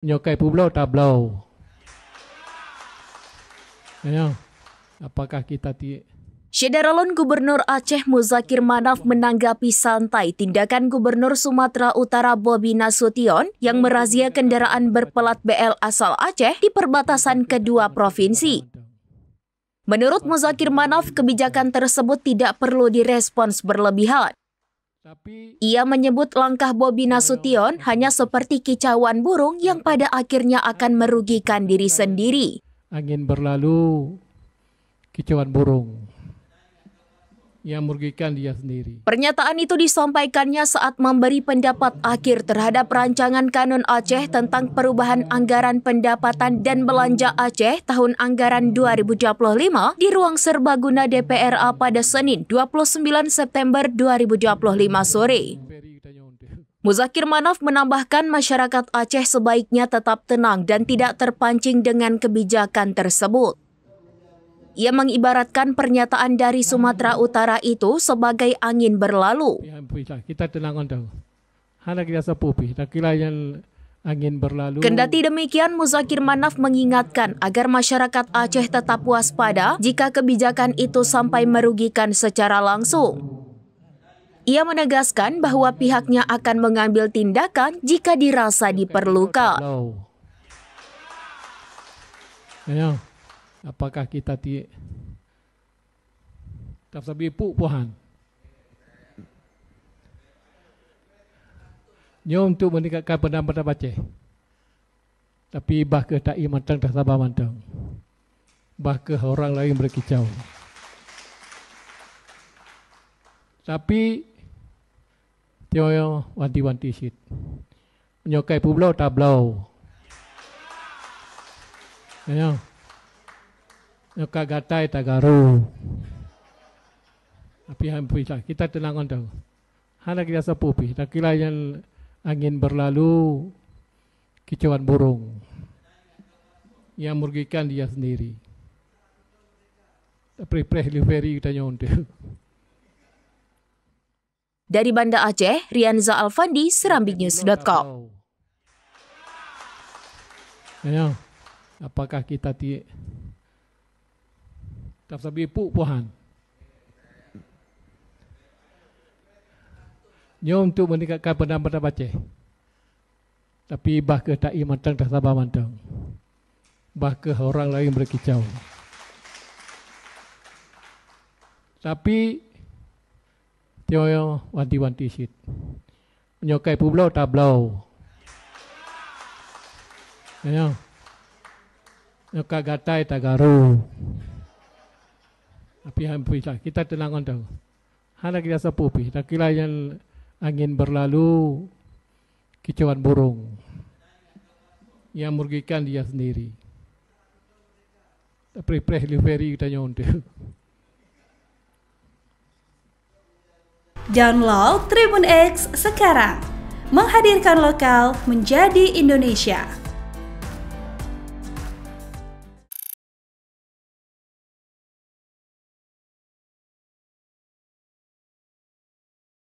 Nyokai pulau tablau. Ya, apakah kita Syederalon Gubernur Aceh Muzakir Manaf menanggapi santai tindakan Gubernur Sumatera Utara Bobi Nasution yang merazia kendaraan berpelat BL asal Aceh di perbatasan kedua provinsi. Menurut Muzakir Manaf, kebijakan tersebut tidak perlu direspons berlebihan. Ia menyebut langkah Bobi Nasution hanya seperti kicauan burung yang pada akhirnya akan merugikan diri sendiri. Angin berlalu, kicauan burung yang merugikan dia sendiri. Pernyataan itu disampaikannya saat memberi pendapat akhir terhadap rancangan Kanun Aceh tentang perubahan anggaran pendapatan dan belanja Aceh tahun anggaran 2025 di ruang serbaguna DPRA pada Senin 29 September 2025 sore. Muzakir Manaf menambahkan masyarakat Aceh sebaiknya tetap tenang dan tidak terpancing dengan kebijakan tersebut. Ia mengibaratkan pernyataan dari Sumatera Utara itu sebagai angin berlalu. Kita tenang tahu. Hanya kita sepupi, tak kira yang angin berlalu. Kendati demikian, Muzakir Manaf mengingatkan agar masyarakat Aceh tetap waspada jika kebijakan itu sampai merugikan secara langsung. Ia menegaskan bahwa pihaknya akan mengambil tindakan jika dirasa diperlukan. Ya. Apakah kita tak sabi puhan? Nyom untuk meningkatkan pendapatan Aceh. Tapi bah ke tak mantang tak sabar mantang. Bah ke orang lain berkicau. Tapi tio wanti-wanti sit. Nyokai pulau tablau. Ya. Nyokai gatai tagaru. Tapi hampir kita tenang tahu. Hanya kita sepupi. Tak kira yang angin berlalu, kicauan burung yang merugikan dia sendiri. Tapi preh-liveri kita nyontek. Dari Banda Aceh, Rianza Alfandi, serambiknews.com. Ya, apakah kita tak sabi puhan? Nyom untuk meningkatkan pendapatan Aceh. Tapi bah ke tak mantang tak sabar mantang. Bah ke orang lain berkicau. Tapi tio wanti-wanti sit. Nyokai pulau tablau. Ya. Nyokai gatai tagaru. Tapi hampir kita tenang tahu. Hanya kita sepupi. Tak kira yang angin berlalu, kicauan burung yang merugikan dia sendiri. Tapi preh-liveri kita nyontek. Download Tribun X sekarang, menghadirkan lokal menjadi Indonesia.